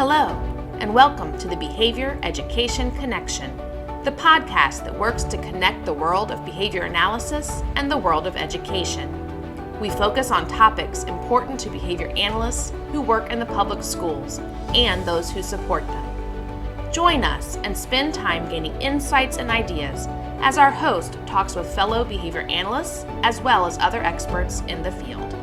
Hello, and welcome to the Behavior Education Connection, the podcast that works to connect the world of behavior analysis and the world of education. We focus on topics important to behavior analysts who work in the public schools and those who support them. Join us and spend time gaining insights and ideas as our host talks with fellow behavior analysts as well as other experts in the field.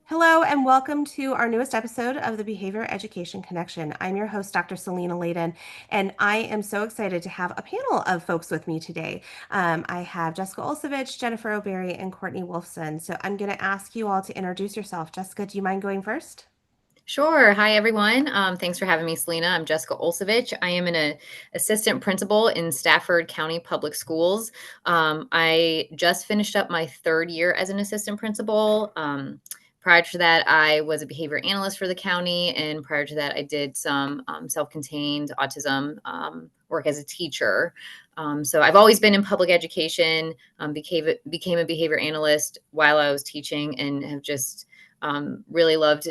Hello, and welcome to our newest episode of the Behavior Education Connection. I'm your host, Dr. Selena Layden, and I am so excited to have a panel of folks with me today. I have Jessica Olsevich, Jennifer O'Berry, and Courtney Wolfson. So I'm going to ask you all to introduce yourself. Jessica, do you mind going first? Sure. Hi, everyone. Thanks for having me, Selena. I'm Jessica Olsevich. I am an assistant principal in Stafford County Public Schools. I just finished up my third year as an assistant principal. Prior to that, I was a behavior analyst for the county, and prior to that, I did some self-contained autism work as a teacher. So I've always been in public education, became a behavior analyst while I was teaching, and have just really loved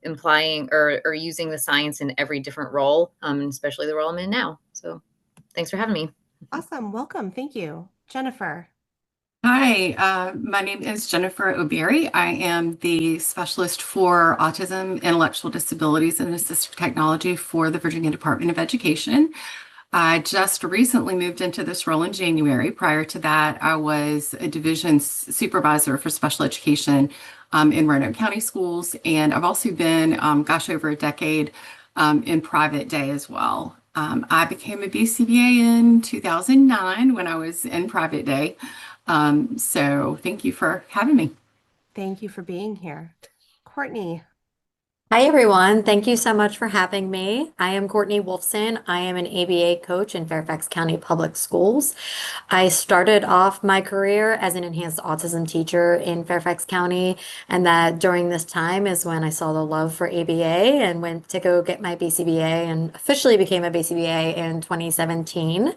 implying or using the science in every different role, especially the role I'm in now. So thanks for having me. Awesome. Welcome. Thank you. Jennifer. Hi, my name is Jennifer O'Berry. I am the specialist for autism, intellectual disabilities, and assistive technology for the Virginia Department of Education. I just recently moved into this role in January. Prior to that, I was a division supervisor for special education in Roanoke County Schools, and I've also been, over a decade in private day as well. I became a BCBA in 2009 when I was in private day. So thank you for having me. Thank you for being here. Courtney. Hi, everyone. Thank you so much for having me. I am Courtney Wolfson. I am an ABA coach in Fairfax County Public Schools. I started off my career as an enhanced autism teacher in Fairfax County, and that during this time is when I saw the love for ABA and went to go get my BCBA and officially became a BCBA in 2017.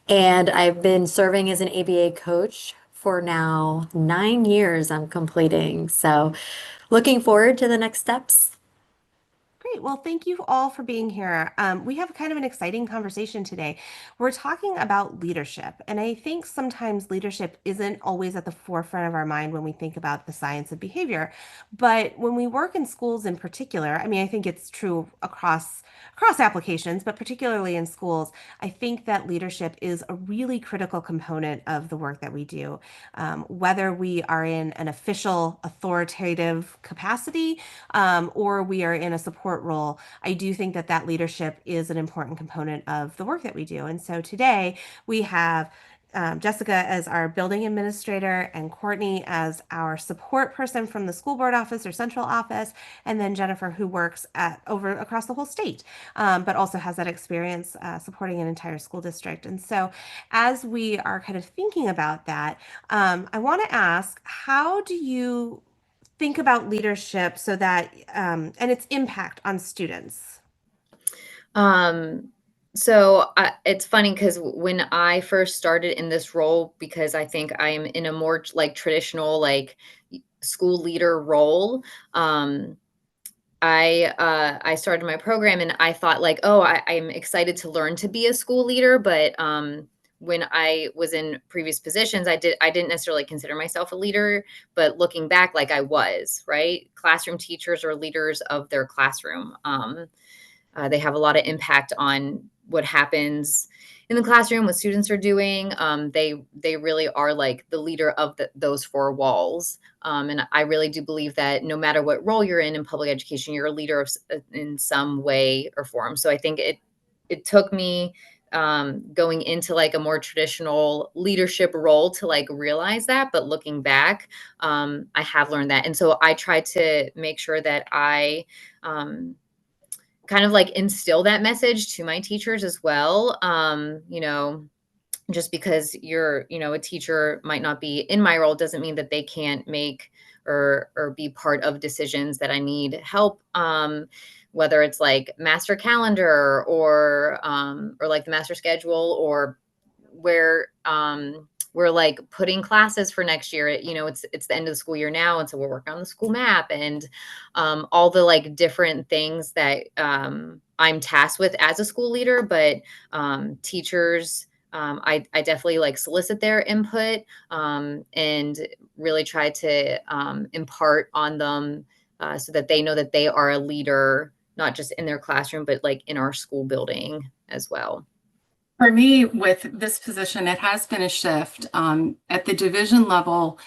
And I've been serving as an ABA coach for now 9 years I'm completing. So looking forward to the next steps. Great. Well, thank you all for being here. We have kind of an exciting conversation today. We're talking about leadership, and I think sometimes leadership isn't always at the forefront of our mind when we think about the science of behavior. But when we work in schools in particular, I mean, I think it's true across applications, but particularly in schools, I think that leadership is a really critical component of the work that we do. Whether we are in an official, authoritative capacity, or we are in a support role, I do think that that leadership is an important component of the work that we do. And so today we have Jessica as our building administrator and Courtney as our support person from the school board office or central office, and then Jennifer, who works across the whole state, but also has that experience supporting an entire school district. And so as we are kind of thinking about that, I want to ask, how do you think about leadership so that and its impact on students? It's funny because when I first started in this role, because I think I am in a more like traditional like school leader role, I started my program and I thought like, oh, I'm excited to learn to be a school leader, but when I was in previous positions, I didn't necessarily consider myself a leader, but looking back, like I was, right? Classroom teachers are leaders of their classroom. They have a lot of impact on what happens in the classroom, what students are doing. They really are like the leader of those four walls. And I really do believe that no matter what role you're in public education, you're a leader in some way or form. So I think it took me going into like a more traditional leadership role to like realize that. But looking back, I have learned that. And so I try to make sure that I kind of like instill that message to my teachers as well. Just because you're, a teacher might not be in my role doesn't mean that they can't make or be part of decisions that I need help, whether it's like master calendar or like the master schedule or we're like putting classes for next year. It's the end of the school year now, and so we're working on the school map and all the like different things that I'm tasked with as a school leader. But teachers, I definitely like solicit their input and really try to impart on them so that they know that they are a leader, not just in their classroom, but like in our school building as well. For me, with this position, it has been a shift. At the division level,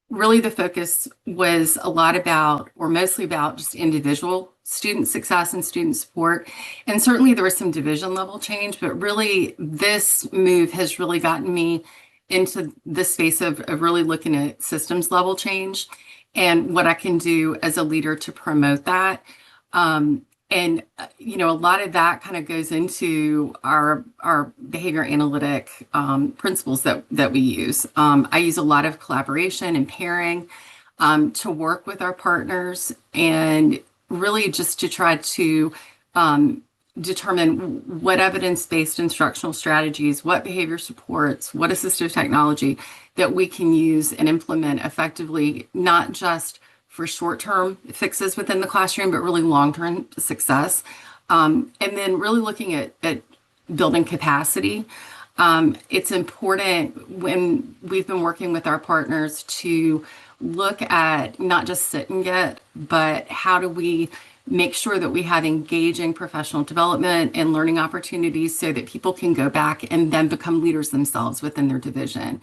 really the focus was a lot about, or mostly about, just individual student success and student support. And certainly there was some division level change, but really this move has really gotten me into the space of really looking at systems level change and what I can do as a leader to promote that. A lot of that kind of goes into our behavior analytic principles that we use. I use a lot of collaboration and pairing to work with our partners and really just to try to determine what evidence-based instructional strategies, what behavior supports, what assistive technology that we can use and implement effectively, not just for short-term fixes within the classroom, but really long-term success. And then really looking at building capacity. It's important when we've been working with our partners to look at not just sit and get, but how do we make sure that we have engaging professional development and learning opportunities so that people can go back and then become leaders themselves within their division.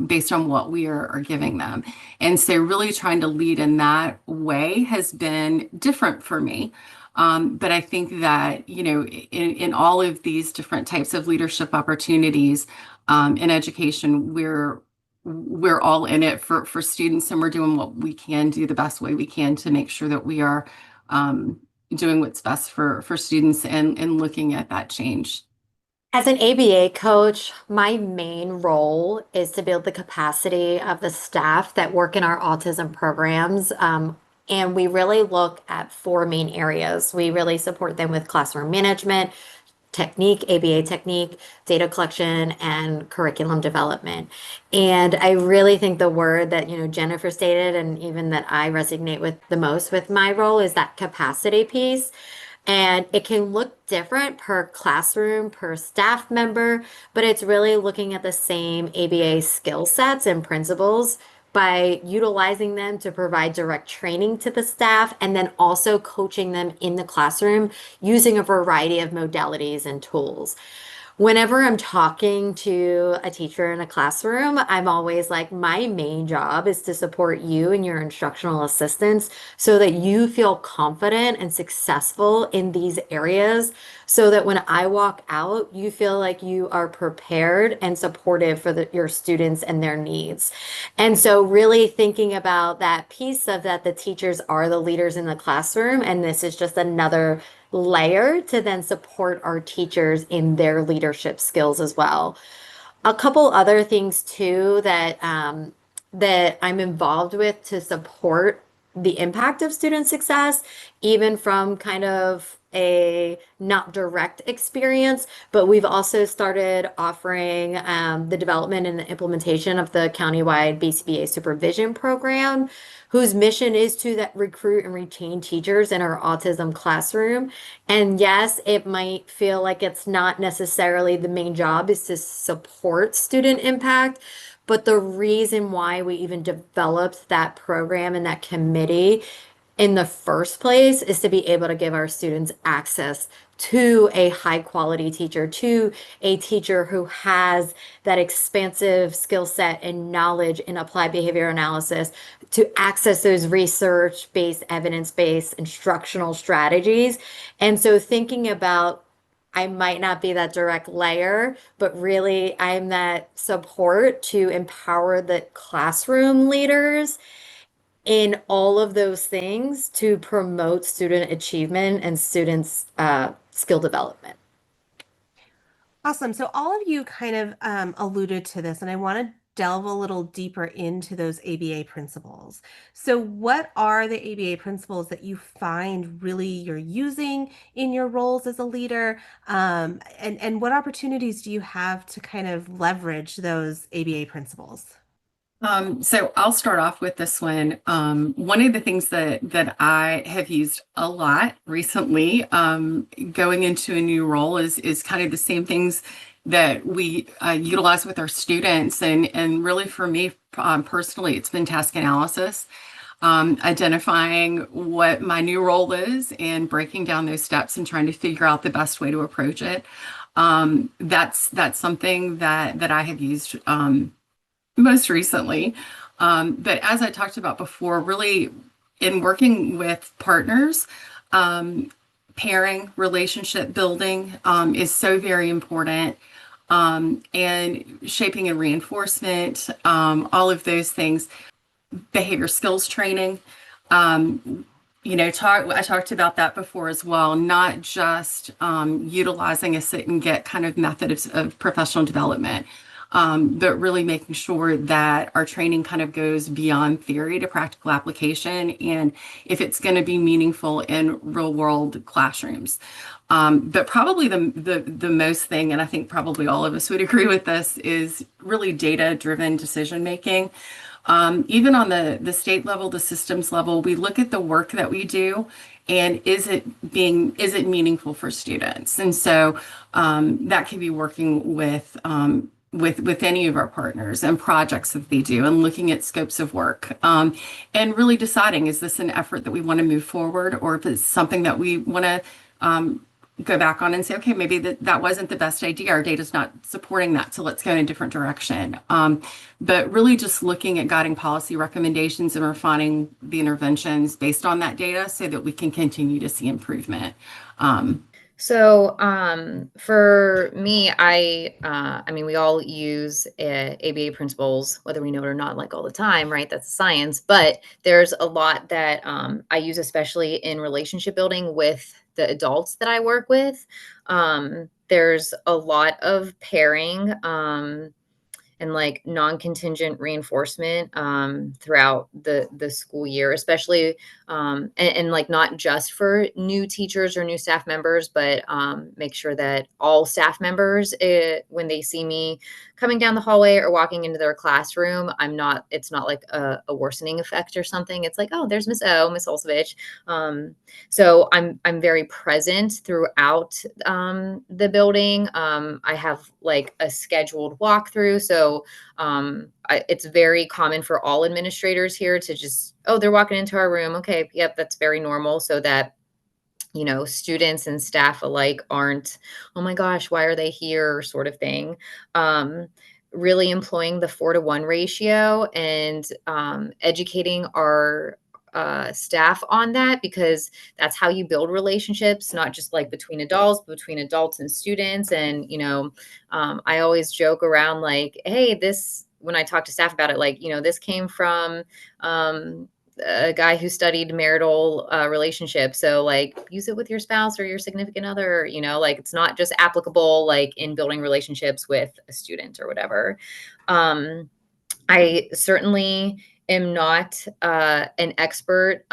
Based on what we are giving them. And so really trying to lead in that way has been different for me. But I think that, in all of these different types of leadership opportunities in education, we're all in it for students, and we're doing what we can do the best way we can to make sure that we are doing what's best for students and looking at that change. As an ABA coach, my main role is to build the capacity of the staff that work in our autism programs. And we really look at four main areas. We really support them with classroom management, technique, ABA technique, data collection, and curriculum development. And I really think the word that, Jennifer stated, and even that I resonate with the most with my role, is that capacity piece. And it can look different per classroom, per staff member, but it's really looking at the same ABA skill sets and principles by utilizing them to provide direct training to the staff and then also coaching them in the classroom using a variety of modalities and tools. Whenever I'm talking to a teacher in a classroom, I'm always like, my main job is to support you and your instructional assistants so that you feel confident and successful in these areas, so that when I walk out, you feel like you are prepared and supportive for your students and their needs. And so really thinking about that piece of that, the teachers are the leaders in the classroom, and this is just another layer to then support our teachers in their leadership skills as well. A couple other things too that that I'm involved with to support the impact of student success, even from kind of a not direct experience, but we've also started offering the development and the implementation of the countywide BCBA supervision program, whose mission is to that recruit and retain teachers in our autism classroom. And yes, it might feel like it's not necessarily the main job is to support student impact, but the reason why we even developed that program and that committee in the first place is to be able to give our students access to a high quality teacher, to a teacher who has that expansive skill set and knowledge in applied behavior analysis, to access those research-based, evidence-based instructional strategies. And so thinking about, I might not be that direct layer, but really I'm that support to empower the classroom leaders in all of those things to promote student achievement and students' skill development. Awesome. So all of you kind of alluded to this, and I want to delve a little deeper into those ABA principles. So, what are the ABA principles that you find really you're using in your roles as a leader? And what opportunities do you have to kind of leverage those ABA principles? So I'll start off with this one. One of the things that I have used a lot recently, going into a new role is kind of the same things that we utilize with our students, and really for me personally, it's been task analysis, identifying what my new role is and breaking down those steps and trying to figure out the best way to approach it. That's something that I have used. Most recently. But as I talked about before, really in working with partners, pairing, relationship building is so very important. And shaping and reinforcement, all of those things, behavior skills training. I talked about that before as well, not just utilizing a sit and get kind of method of professional development, but really making sure that our training kind of goes beyond theory to practical application, and if it's going to be meaningful in real world classrooms. But probably the most thing, and I think probably all of us would agree with this, is really data driven decision making. Even on the state level, the systems level, we look at the work that we do and is it meaningful for students? And so that can be working with any of our partners and projects that they do, and looking at scopes of work, and really deciding, is this an effort that we want to move forward, or if it's something that we want to go back on and say, okay, maybe that wasn't the best idea. Our data's not supporting that, so let's go in a different direction. But really just looking at guiding policy recommendations and refining the interventions based on that data so that we can continue to see improvement. So for me, I mean, we all use ABA principles, whether we know it or not, like all the time, right? That's science. But there's a lot that I use, especially in relationship building with the adults that I work with. There's a lot of pairing. And like non-contingent reinforcement throughout the school year, especially and like not just for new teachers or new staff members, but make sure that all staff members, when they see me coming down the hallway or walking into their classroom, it's not like a worsening effect or something. It's like, oh, there's Miss Olsevich. So I'm very present throughout the building. I have like a scheduled walkthrough. So it's very common for all administrators here to just, oh, they're walking into our room. Okay, yep, that's very normal. So that, students and staff alike aren't, oh my gosh, why are they here, sort of thing. Really employing the 4-to-1 ratio and educating our staff on that, because that's how you build relationships, not just like between adults, but between adults and students. And, I always joke around like, hey, when I talk to staff about it, like, this came from a guy who studied marital relationships. So like use it with your spouse or your significant other, like it's not just applicable like in building relationships with a student or whatever. I certainly am not an expert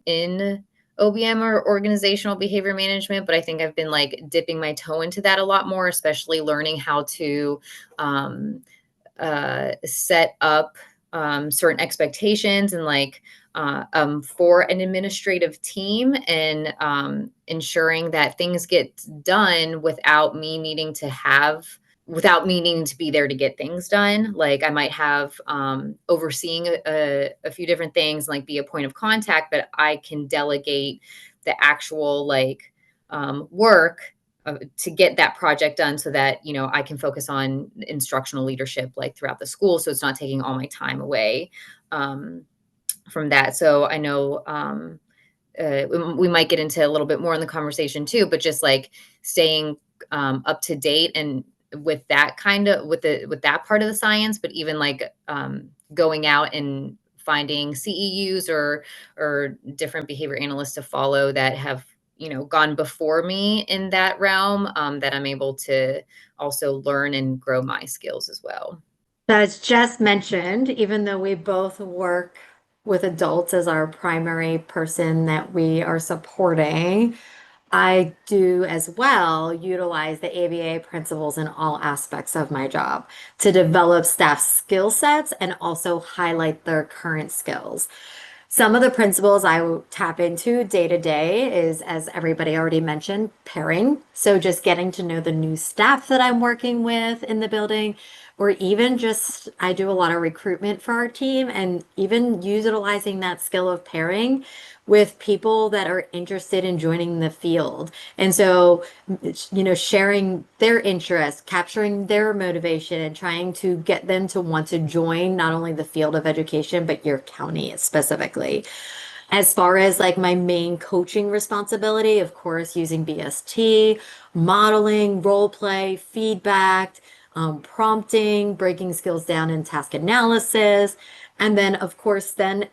in OBM or organizational behavior management, but I think I've been like dipping my toe into that a lot more, especially learning how to set up certain expectations and like for an administrative team, and ensuring that things get done without me needing to be there to get things done. Like I might have overseeing a few different things, like be a point of contact, but I can delegate the actual like work to get that project done, so that I can focus on instructional leadership like throughout the school, so it's not taking all my time away from that. So I know we might get into a little bit more in the conversation too, but just like staying up to date and with that with that part of the science, but even like going out and finding CEUs or different behavior analysts to follow that have gone before me in that realm, that I'm able to also learn and grow my skills as well. That's just mentioned, even though we both work with adults as our primary person that we are supporting, I do as well utilize the ABA principles in all aspects of my job to develop staff skill sets and also highlight their current skills. Some of the principles I will tap into day to day is, as everybody already mentioned, pairing. So just getting to know the new staff that I'm working with in the building, or even just I do a lot of recruitment for our team and even utilizing that skill of pairing with people that are interested in joining the field. And so, sharing their interest, capturing their motivation, and trying to get them to want to join not only the field of education, but your county specifically. As far as like my main coaching responsibility, of course, using BST, modeling, role play, feedback, prompting, breaking skills down in task analysis, and then, of course, then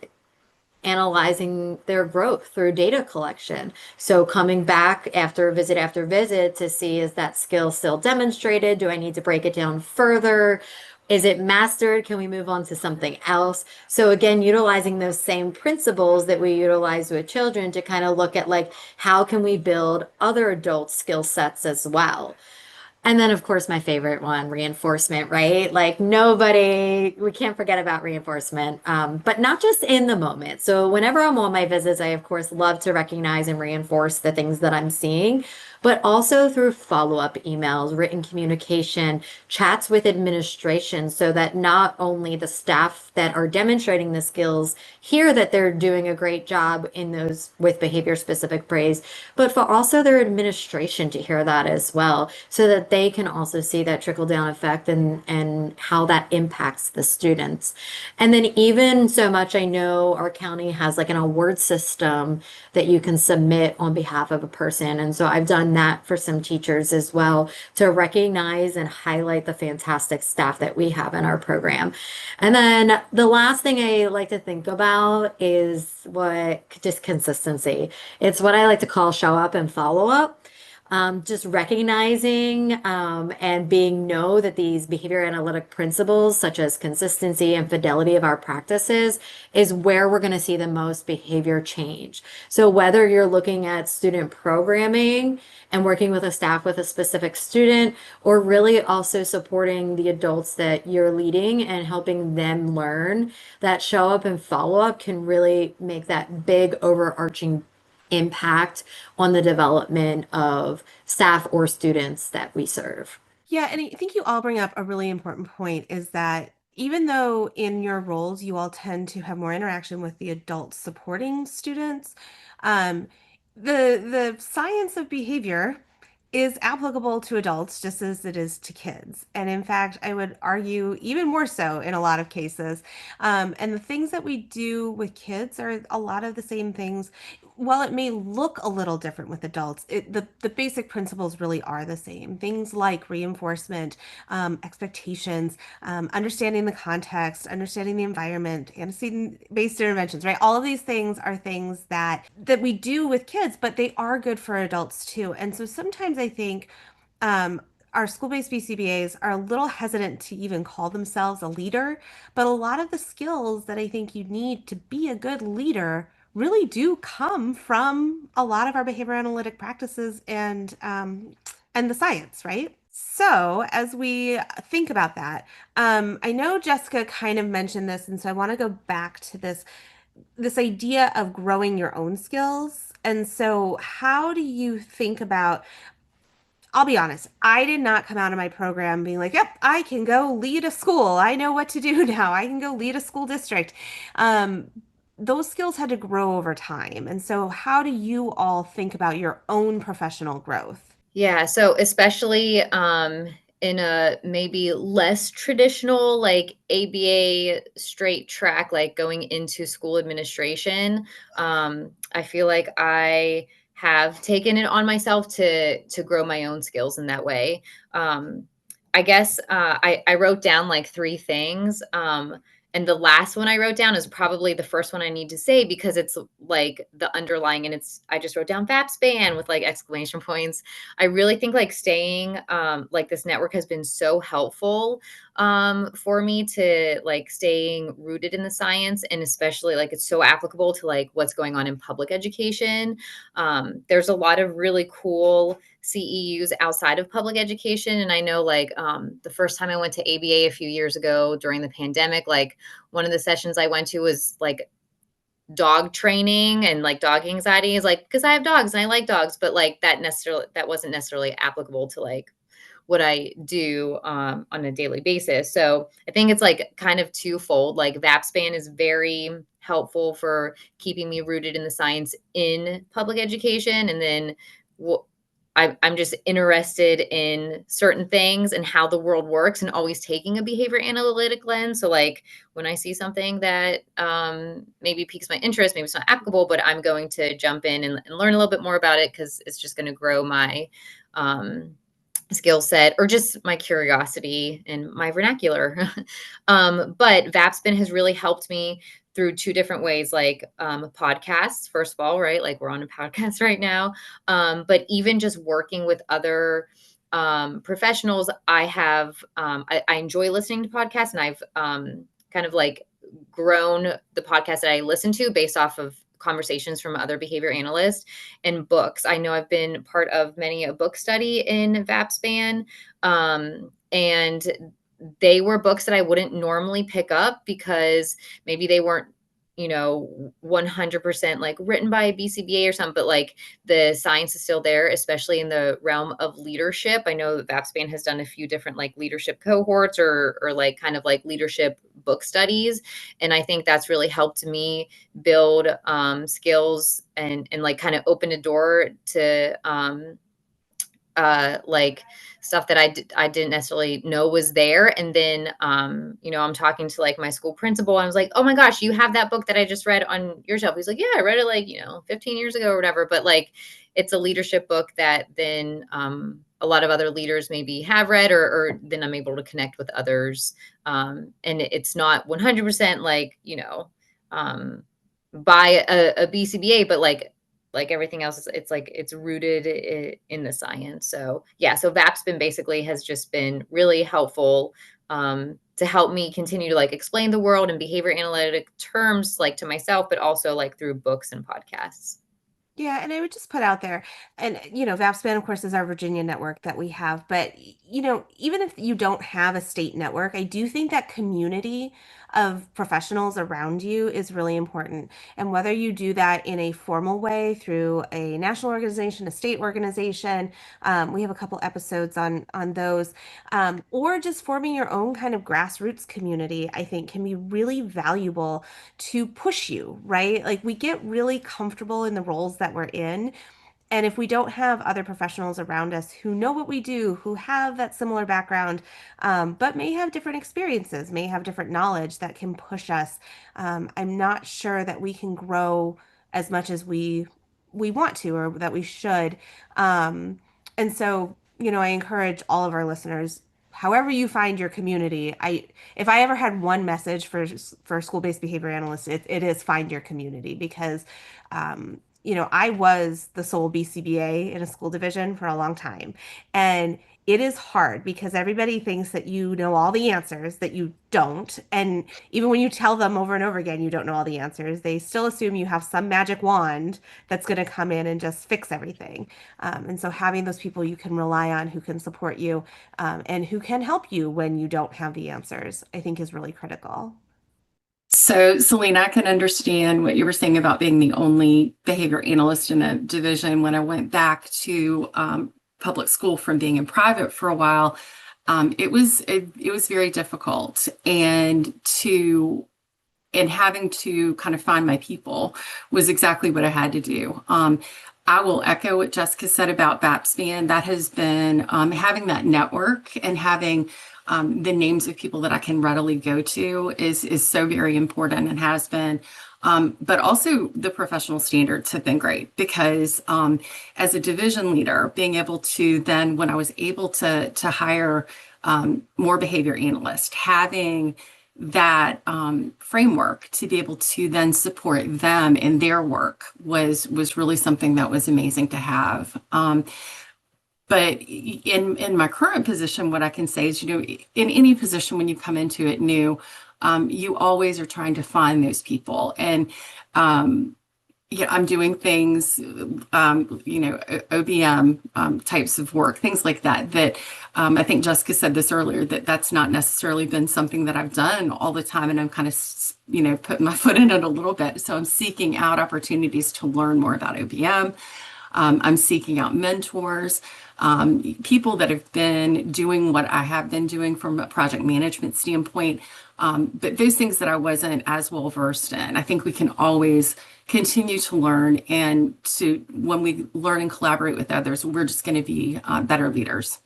analyzing their growth through data collection. So coming back after visit to see, is that skill still demonstrated? Do I need to break it down further? Is it mastered? Can we move on to something else? So again, utilizing those same principles that we utilize with children to kind of look at like, how can we build other adult skill sets as well? And then, of course, my favorite one, reinforcement, right? Like we can't forget about reinforcement, but not just in the moment. So whenever I'm on my visits, I, of course, love to recognize and reinforce the things that I'm seeing, but also through follow-up emails, written communication, chats with administration, so that not only the staff that are demonstrating the skills hear that they're doing a great job in those with behavior specific praise, but for also their administration to hear that as well, so that they can also see that trickle down effect and how that impacts the students. And then even so much, I know our county has like an award system that you can submit on behalf of a person. And so I've done that for some teachers as well to recognize and highlight the fantastic staff that we have in our program. And then the last thing I like to think about is just consistency. It's what I like to call show up and follow up. Just recognizing and being know that these behavior analytic principles, such as consistency and fidelity of our practices, is where we're going to see the most behavior change. So whether you're looking at student programming and working with a staff with a specific student, or really also supporting the adults that you're leading and helping them learn, that show up and follow up can really make that big overarching impact on the development of staff or students that we serve. Yeah, and I think you all bring up a really important point is that even though in your roles you all tend to have more interaction with the adults supporting students, um, the science of behavior is applicable to adults just as it is to kids. And in fact, I would argue even more so in a lot of cases. And the things that we do with kids are a lot of the same things. While it may look a little different with adults, the basic principles really are the same. Things like reinforcement, expectations, understanding the context, understanding the environment, antecedent-based interventions, right? All of these things are things that we do with kids, but they are good for adults too. And so sometimes I think our school-based BCBAs are a little hesitant to even call themselves a leader, but a lot of the skills that I think you need to be a good leader really do come from a lot of our behavior analytic practices and the science, right? So as we think about that, I know Jessica kind of mentioned this, and so I want to go back to this idea of growing your own skills. And so how do you think about, I'll be honest, I did not come out of my program being like, yep, I can go lead a school. I know what to do now. I can go lead a school district. Those skills had to grow over time. And so, how do you all think about your own professional growth? Yeah, so especially in a maybe less traditional, like ABA straight track, like going into school administration, I feel like I have taken it on myself to grow my own skills in that way. Um, I guess I wrote down like three things. And the last one I wrote down is probably the first one I need to say because it's like the underlying, and I just wrote down FAPSPAN with like exclamation points. I really think like staying like this network has been so helpful for me to like staying rooted in the science, and especially like it's so applicable to like what's going on in public education. There's a lot of really cool CEUs outside of public education. And I know like the first time I went to ABA a few years ago during the pandemic, like one of the sessions I went to was like dog training and like dog anxiety is like, because I have dogs and I like dogs, but like that wasn't necessarily applicable to like what I do on a daily basis. So I think it's like kind of twofold. Like VAPSPAN is very helpful for keeping me rooted in the science in public education. And then I'm just interested in certain things and how the world works, and always taking a behavior analytic lens. So like when I see something that maybe piques my interest, maybe it's not applicable, but I'm going to jump in and learn a little bit more about it, because it's just going to grow my skill set, or just my curiosity and my vernacular. But VAPSPAN has really helped me through two different ways, like podcasts, first of all, right? Like we're on a podcast right now. But even just working with other professionals, I enjoy listening to podcasts, and I've kind of like grown the podcast that I listen to based off of conversations from other behavior analysts, and books. I know I've been part of many a book study in VAPSPAN, and they were books that I wouldn't normally pick up because maybe they weren't, 100% like written by BCBA or something, but like the science is still there, especially in the realm of leadership. I know that VAPSPAN has done a few different like leadership cohorts or like kind of like leadership book studies. And I think that's really helped me build skills and like kind of open a door to like stuff that I didn't necessarily know was there. And then, I'm talking to like my school principal, and I was like, oh my gosh, you have that book that I just read on your shelf. He's like, yeah, I read it like, 15 years ago or whatever. But like, it's a leadership book that then a lot of other leaders maybe have read, or then I'm able to connect with others. And it's not 100% like, by a BCBA, but like everything else, it's like it's rooted in the science. So yeah, so VAPSPAN basically has just been really helpful to help me continue to like explain the world in behavior analytic terms, like to myself, but also like through books and podcasts. Yeah, and I would just put out there, and VAPSPAN, of course, is our Virginia network that we have. But even if you don't have a state network, I do think that community of professionals around you is really important. And whether you do that in a formal way through a national organization, a state organization, we have a couple episodes on those, or just forming your own kind of grassroots community, I think can be really valuable to push you, right? Like we get really comfortable in the roles that we're in. And if we don't have other professionals around us who know what we do, who have that similar background, but may have different experiences, may have different knowledge that can push us, I'm not sure that we can grow as much as we want to, or that we should. And so, I encourage all of our listeners, however you find your community, if I ever had one message for school-based behavior analysts, it is find your community, because I was the sole BCBA in a school division for a long time. And it is hard because everybody thinks that you know all the answers that you don't. And even when you tell them over and over again, you don't know all the answers, they still assume you have some magic wand that's going to come in and just fix everything. And so having those people you can rely on, who can support you, and who can help you when you don't have the answers, I think is really critical. So, Selena, I can understand what you were saying about being the only behavior analyst in a division. When I went back to public school from being in private for a while, it was very difficult, and having to kind of find my people was exactly what I had to do. I will echo what Jessica said about VAPSPAN. That has been having that network and having the names of people that I can readily go to is so very important, and has been. But also the professional standards have been great, because as a division leader, being able to then, when I was able to hire more behavior analysts, having that framework to be able to then support them in their work was really something that was amazing to have. But in my current position, what I can say is, in any position when you come into it new, you always are trying to find those people. And yeah, I'm doing things, OBM types of work, things like that. I think Jessica said this earlier, that's not necessarily been something that I've done all the time, and I'm kind of, putting my foot in it a little bit. So I'm seeking out opportunities to learn more about OBM. I'm seeking out mentors, people that have been doing what I have been doing from a project management standpoint. But those things that I wasn't as well versed in, I think we can always continue to learn. And when we learn and collaborate with others, we're just going to be better leaders.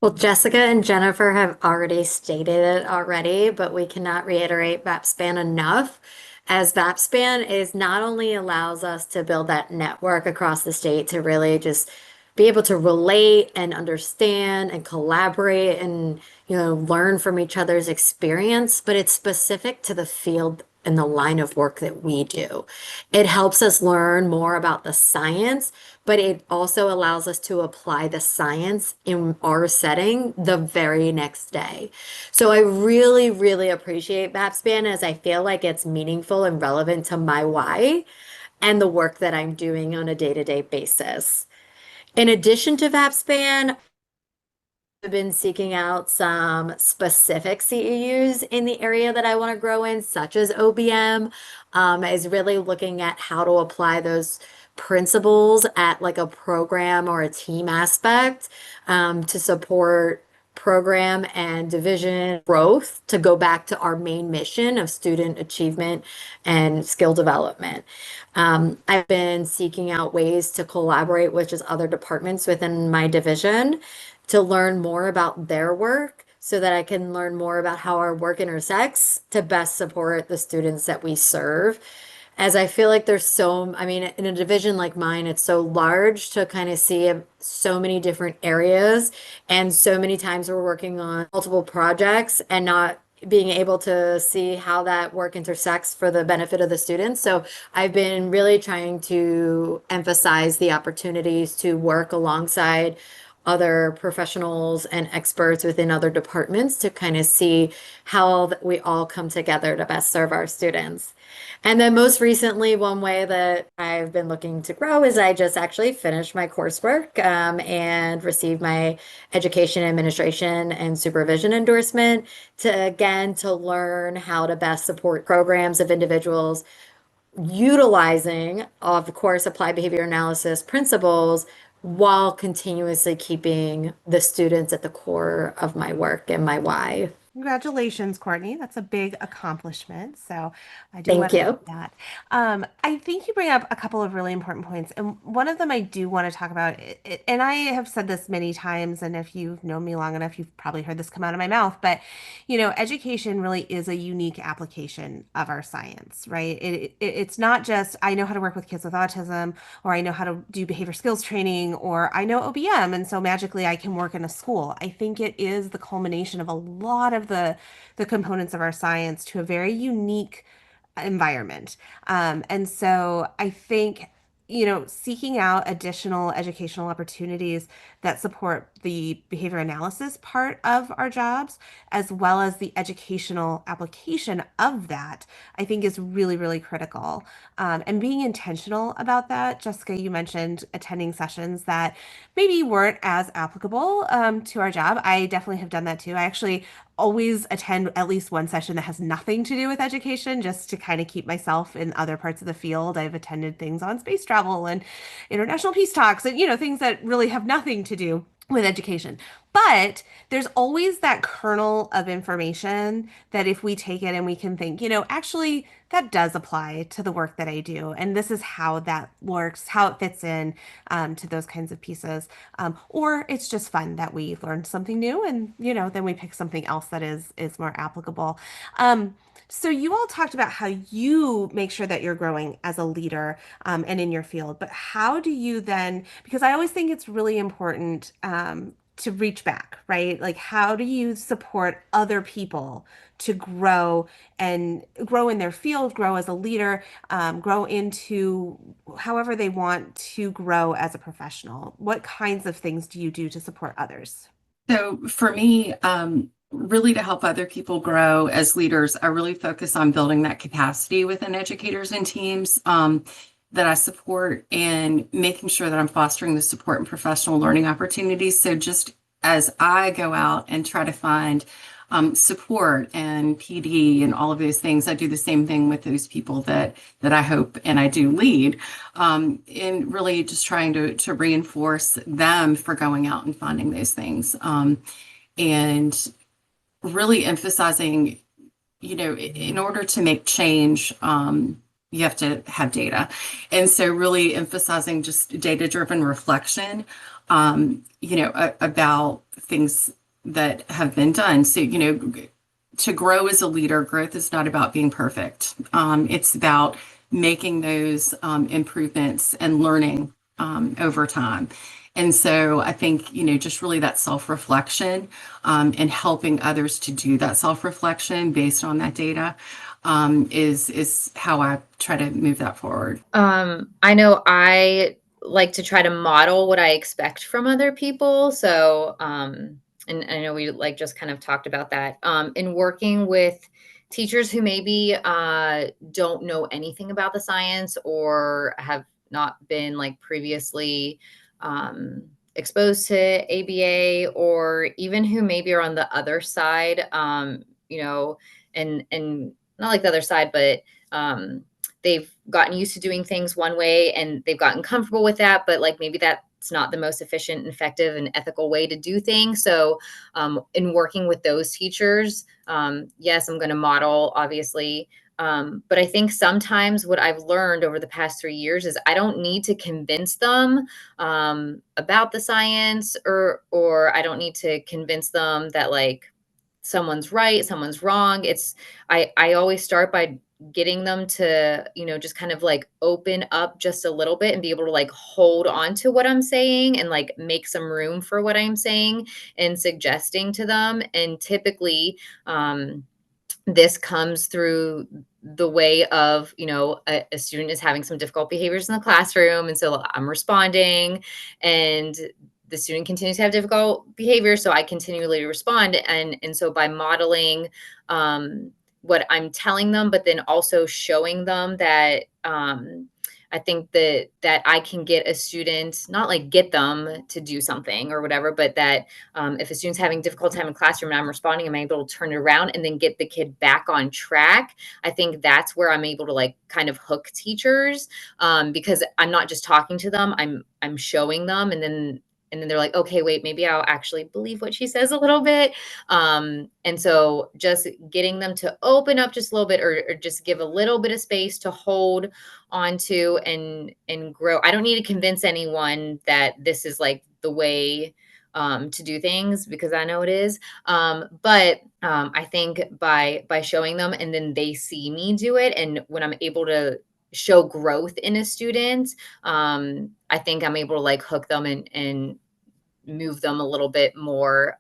Well, Jessica and Jennifer have already stated it already, but we cannot reiterate VAPSPAN enough, as VAPSPAN is not only allows us to build that network across the state to really just be able to relate and understand and collaborate and, learn from each other's experience, but it's specific to the field and the line of work that we do. It helps us learn more about the science, but it also allows us to apply the science in our setting the very next day. So I really, really appreciate VAPSPAN, as I feel like it's meaningful and relevant to my why and the work that I'm doing on a day-to-day basis. In addition to VAPSPAN, I've been seeking out some specific CEUs in the area that I want to grow in, such as OBM, is really looking at how to apply those principles at like a program or a team aspect, to support program and division growth, to go back to our main mission of student achievement and skill development. I've been seeking out ways to collaborate with just other departments within my division to learn more about their work so that I can learn more about how our work intersects to best support the students that we serve. As I feel like I mean, in a division like mine, it's so large to kind of see so many different areas. And so many times we're working on multiple projects and not being able to see how that work intersects for the benefit of the students. So I've been really trying to emphasize the opportunities to work alongside other professionals and experts within other departments to kind of see how we all come together to best serve our students. And then most recently, one way that I've been looking to grow is I just actually finished my coursework, and received my education administration and supervision endorsement to learn how to best support programs of individuals utilizing, of course, applied behavior analysis principles while continuously keeping the students at the core of my work and my why. Congratulations, Courtney. That's a big accomplishment. So I do Thank want to you. note that. I think you bring up a couple of really important points. And one of them I do want to talk about, and I have said this many times, and if you've known me long enough, you've probably heard this come out of my mouth, but education really is a unique application of our science, right? It's not just I know how to work with kids with autism, or I know how to do behavior skills training, or I know OBM, and so magically I can work in a school. I think it is the culmination of a lot of the components of our science to a very unique environment. And so I think, seeking out additional educational opportunities that support the behavior analysis part of our jobs, as well as the educational application of that, I think is really, really critical. And being intentional about that. Jessica, you mentioned attending sessions that maybe weren't as applicable to our job. I definitely have done that too. I actually always attend at least one session that has nothing to do with education, just to kind of keep myself in other parts of the field. I've attended things on space travel and international peace talks and, things that really have nothing to do with education. But there's always that kernel of information that if we take it and we can think, actually that does apply to the work that I do. And this is how that works, how it fits in to those kinds of pieces. Or it's just fun that we learned something new and, then we pick something else that is more applicable. So you all talked about how you make sure that you're growing as a leader and in your field, but how do you then, because I always think it's really important to reach back, right? Like, how do you support other people to grow and grow in their field, grow as a leader, grow into however they want to grow as a professional? What kinds of things do you do to support others? So for me, really to help other people grow as leaders, I really focus on building that capacity within educators and teams that I support and making sure that I'm fostering the support and professional learning opportunities. So just as I go out and try to find support and PD and all of those things, I do the same thing with those people that I hope and I do lead, and really just trying to reinforce them for going out and finding those things, and really emphasizing, in order to make change, you have to have data. And so really emphasizing just data-driven reflection, about things that have been done. So, to grow as a leader, growth is not about being perfect. It's about making those improvements and learning over time. And so I think, just really that self-reflection, and helping others to do that self-reflection based on that data, is how I try to move that forward. I know I like to try to model what I expect from other people. So, and I know we like just kind of talked about that. In working with teachers who maybe don't know anything about the science or have not been like previously exposed to ABA, or even who maybe are on the other side, and not like the other side, but they've gotten used to doing things one way and they've gotten comfortable with that, but like maybe that's not the most efficient and effective and ethical way to do things. So in working with those teachers, yes, I'm going to model, obviously. But I think sometimes what I've learned over the past 3 years is I don't need to convince them about the science, or I don't need to convince them that like someone's right, someone's wrong. I always start by getting them to, just kind of like open up just a little bit and be able to like hold on to what I'm saying and like make some room for what I'm saying and suggesting to them. And typically, this comes through the way of, a student is having some difficult behaviors in the classroom. And so I'm responding, and the student continues to have difficult behavior. So I continually respond. And so by modeling what I'm telling them, but then also showing them that I think that I can get a student, not like get them to do something or whatever, but that if a student's having a difficult time in classroom and I'm responding, I'm able to turn it around and then get the kid back on track. I think that's where I'm able to like kind of hook teachers, because I'm not just talking to them, I'm showing them, and then they're like, okay, wait, maybe I'll actually believe what she says a little bit. And so just getting them to open up just a little bit, or just give a little bit of space to hold onto and grow. I don't need to convince anyone that this is like the way to do things, because I know it is. But I think by showing them and then they see me do it, and when I'm able to show growth in a student, I think I'm able to like hook them and move them a little bit more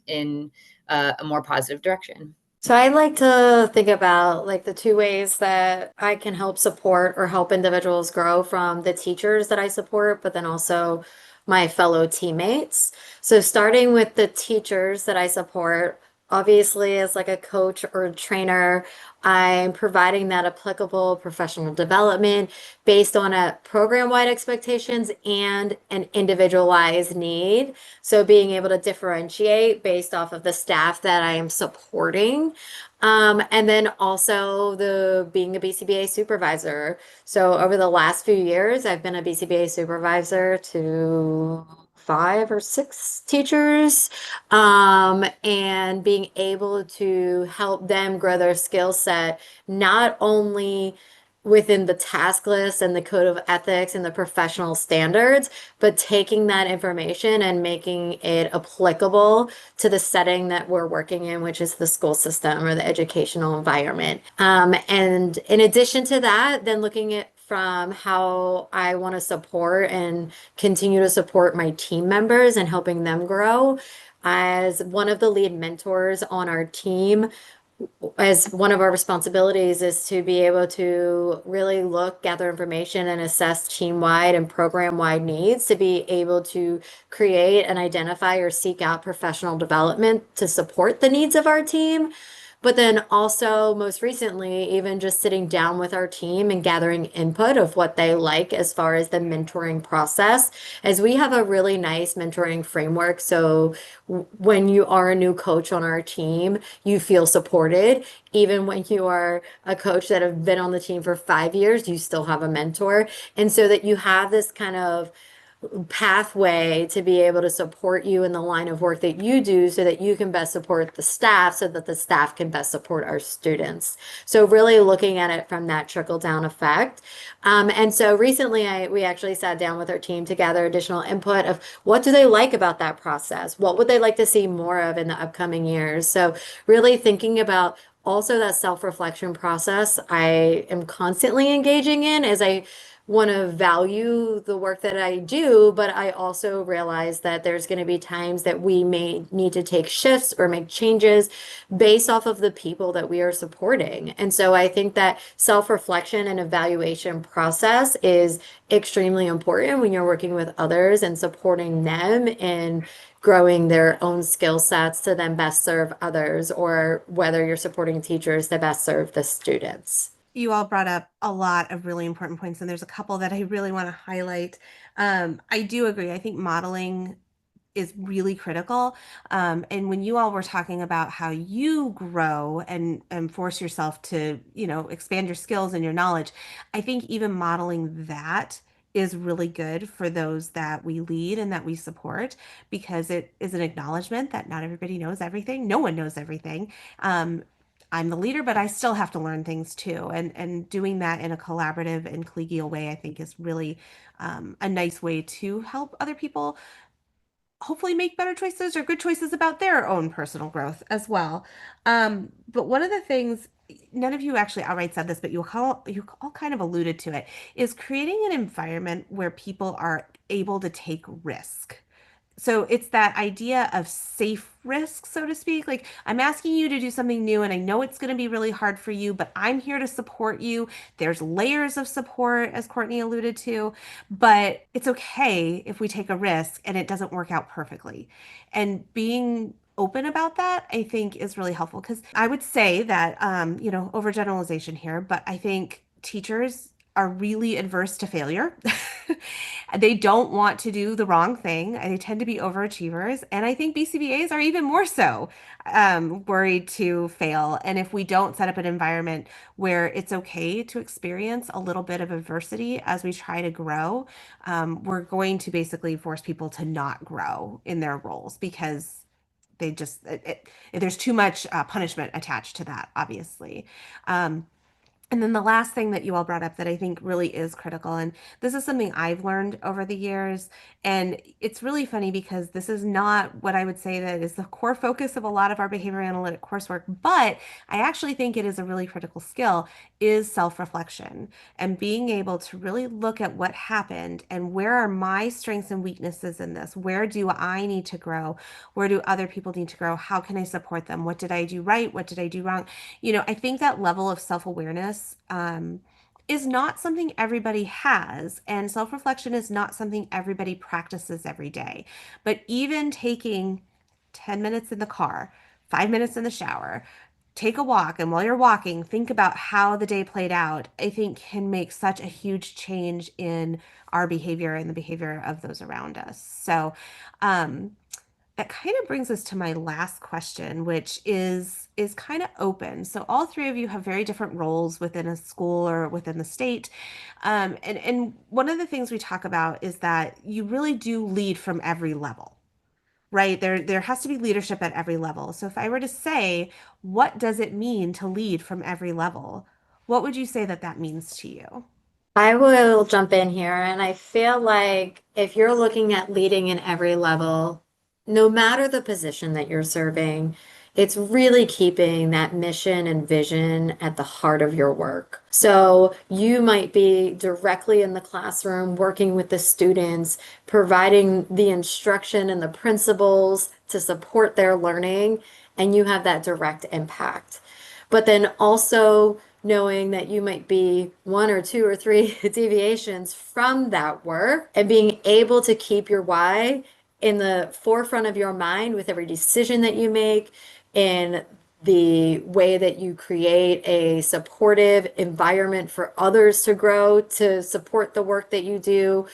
in a more positive direction. So I like to think about like the two ways that I can help support or help individuals grow from the teachers that I support, but then also my fellow teammates. So starting with the teachers that I support, obviously as like a coach or a trainer, I'm providing that applicable professional development based on a program-wide expectations and an individualized need. So being able to differentiate based off of the staff that I am supporting. And then also the being a BCBA supervisor. So over the last few years, I've been a BCBA supervisor to 5 or 6 teachers, and being able to help them grow their skill set, not only within the task list and the code of ethics and the professional standards, but taking that information and making it applicable to the setting that we're working in, which is the school system or the educational environment. And in addition to that, then looking at from how I want to support and continue to support my team members and helping them grow. As one of the lead mentors on our team, as one of our responsibilities is to be able to really look, gather information, and assess team-wide and program-wide needs to be able to create and identify or seek out professional development to support the needs of our team. But then also, most recently, even just sitting down with our team and gathering input of what they like as far as the mentoring process, as we have a really nice mentoring framework. So when you are a new coach on our team, you feel supported. Even when you are a coach that have been on the team for 5 years, you still have a mentor. And so that you have this kind of pathway to be able to support you in the line of work that you do so that you can best support the staff so that the staff can best support our students. So really looking at it from that trickle down effect. And so recently we actually sat down with our team to gather additional input of what do they like about that process? What would they like to see more of in the upcoming years? So really thinking about also that self-reflection process I am constantly engaging in as I want to value the work that I do, but I also realize that there's going to be times that we may need to take shifts or make changes based off of the people that we are supporting. And so I think that self-reflection and evaluation process is extremely important when you're working with others and supporting them in growing their own skill sets to then best serve others, or whether you're supporting teachers to best serve the students. You all brought up a lot of really important points, and there's a couple that I really want to highlight. I do agree. I think modeling is really critical. And when you all were talking about how you grow and force yourself to, expand your skills and your knowledge, I think even modeling that is really good for those that we lead and that we support, because it is an acknowledgement that not everybody knows everything. No one knows everything. I'm the leader, but I still have to learn things too. And doing that in a collaborative and collegial way, I think is really a nice way to help other people hopefully make better choices or good choices about their own personal growth as well. But one of the things, none of you actually outright said this, but you all kind of alluded to it, is creating an environment where people are able to take risk. So it's that idea of safe risk, so to speak. Like, I'm asking you to do something new, and I know it's going to be really hard for you, but I'm here to support you. There's layers of support, as Courtney alluded to, but it's okay if we take a risk and it doesn't work out perfectly. And being open about that, I think, is really helpful, because I would say that, overgeneralization here, but I think teachers are really adverse to failure. They don't want to do the wrong thing. They tend to be overachievers. And I think BCBAs are even more so worried to fail. And if we don't set up an environment where it's okay to experience a little bit of adversity as we try to grow, we're going to basically force people to not grow in their roles, because there's too much punishment attached to that, obviously. And then the last thing that you all brought up that I think really is critical, and this is something I've learned over the years, and it's really funny because this is not what I would say that is the core focus of a lot of our behavior analytic coursework, but I actually think it is a really critical skill, is self-reflection, and being able to really look at what happened and where are my strengths and weaknesses in this? Where do I need to grow? Where do other people need to grow? How can I support them? What did I do right? What did I do wrong? I think that level of self-awareness is not something everybody has, and self-reflection is not something everybody practices every day. But even taking 10 minutes in the car, 5 minutes in the shower, take a walk, and while you're walking, think about how the day played out, I think can make such a huge change in our behavior and the behavior of those around us. So, that kind of brings us to my last question, which is kind of open. So all three of you have very different roles within a school or within the state. And one of the things we talk about is that you really do lead from every level, right? There has to be leadership at every level. So if I were to say, what does it mean to lead from every level? What would you say that means to you? I will jump in here, and I feel like if you're looking at leading in every level, no matter the position that you're serving, It's really keeping that mission and vision at the heart of your work. So you might be directly in the classroom working with the students, providing the instruction and the principles to support their learning, and you have that direct impact. But then also knowing that you might be one or two or three deviations from that work and being able to keep your why in the forefront of your mind with every decision that you make, in the way that you create a supportive environment for others to grow, to support the work that you do,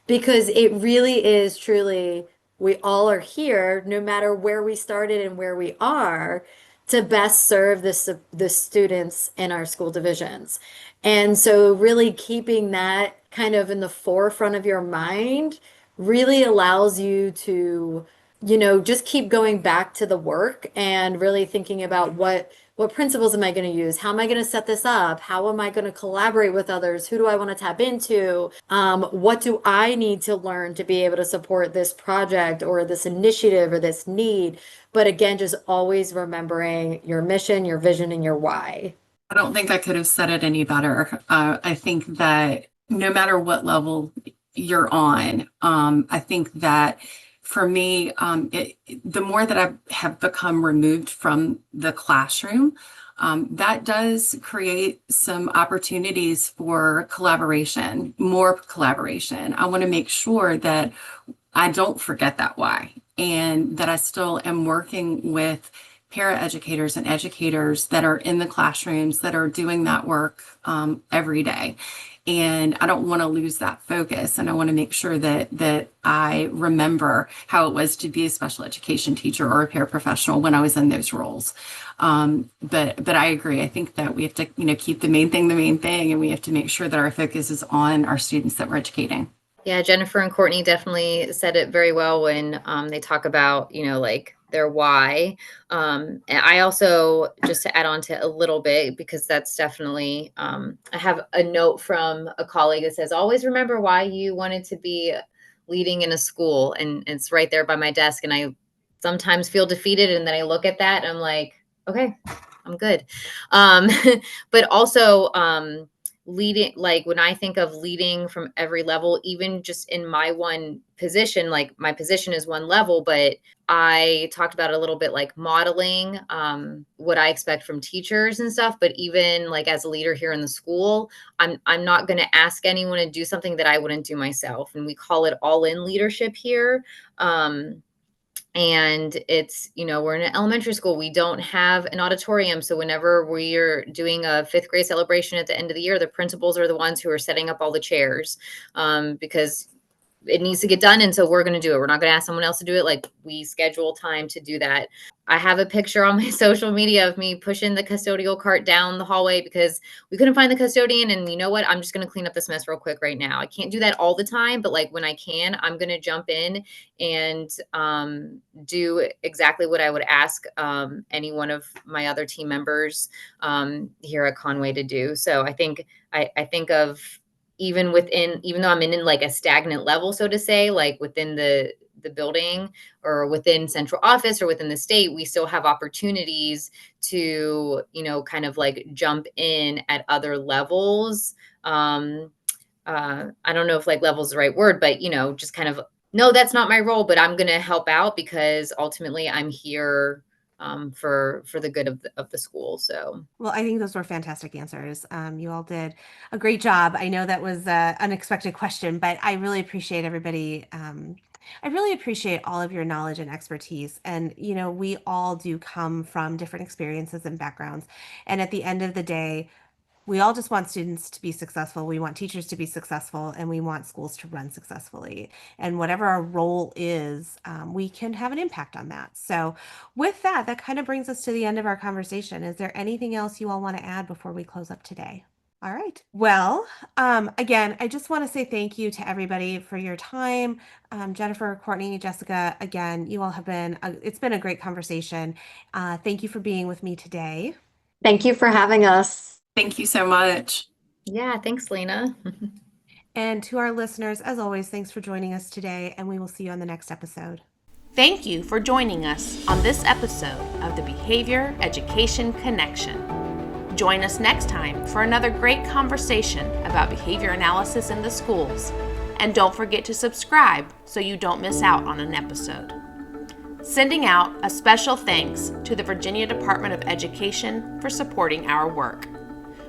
because it really is truly, we all are here, no matter where we started and where we are, to best serve the students in our school divisions. And so really keeping that kind of in the forefront of your mind really allows you to, just keep going back to the work and really thinking about what principles am I going to use? How am I going to set this up? How am I going to collaborate with others? Who do I want to tap into? What do I need to learn to be able to support this project or this initiative or this need? But again, just always remembering your mission, your vision, and your why. I don't think I could have said it any better. I think that no matter what level you're on, I think that for me, the more that I have become removed from the classroom, that does create some opportunities for collaboration, more collaboration. I want to make sure that I don't forget that why, and that I still am working with paraeducators and educators that are in the classrooms that are doing that work every day. And I don't want to lose that focus. And I want to make sure that I remember how it was to be a special education teacher or a paraprofessional when I was in those roles. But I agree. I think that we have to, keep the main thing, and we have to make sure that our focus is on our students that we're educating. Yeah, Jennifer and Courtney definitely said it very well when they talk about, like their why. And I also, just to add on to a little bit, because that's definitely, I have a note from a colleague that says, always remember why you wanted to be leading in a school. And it's right there by my desk. And I sometimes feel defeated. And then I look at that and I'm like, okay, I'm good. Um, but also, leading, like when I think of leading from every level, even just in my one position, like my position is one level, but I talked about a little bit like modeling what I expect from teachers and stuff. But even like as a leader here in the school, I'm not going to ask anyone to do something that I wouldn't do myself. And we call it all in leadership here. And it's, we're in an elementary school. We don't have an auditorium. So whenever we're doing a fifth grade celebration at the end of the year, the principals are the ones who are setting up all the chairs because it needs to get done. And so we're going to do it. We're not going to ask someone else to do it. Like, we schedule time to do that. I have a picture on my social media of me pushing the custodial cart down the hallway because we couldn't find the custodian. And you know what? I'm just going to clean up this mess real quick right now. I can't do that all the time, but like when I can, I'm going to jump in and do exactly what I would ask any one of my other team members here at Conway to do. So I think I think of, even though I'm in like a stagnant level, so to say, like within the building or within central office or within the state, we still have opportunities to, kind of like jump in at other levels. I don't know if like level is the right word, but, just kind of, no, that's not my role, but I'm going to help out because ultimately I'm here for the good of the school. So, Well, I think those were fantastic answers. You all did a great job. I know that was an unexpected question, but I really appreciate everybody. I really appreciate all of your knowledge and expertise. And, we all do come from different experiences and backgrounds. And at the end of the day, we all just want students to be successful. We want teachers to be successful, and we want schools to run successfully. And whatever our role is, we can have an impact on that. So, with that, that kind of brings us to the end of our conversation. Is there anything else you all want to add before we close up today? All right. Well, again, I just want to say thank you to everybody for your time. Jennifer, Courtney, Jessica, again, you all have it's been a great conversation. Thank you for being with me today. Thank you for having us. Thank you so much. yeah, thanks, Lena. And to our listeners, as always, thanks for joining us today, and we will see you on the next episode. Thank you for joining us on this episode of the Behavior Education Connection. Join us next time for another great conversation about behavior analysis in the schools. And don't forget to subscribe so you don't miss out on an episode. Sending out a special thanks to the Virginia Department of Education for supporting our work.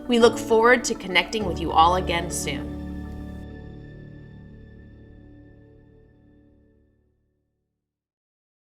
We look forward to connecting with you all again soon.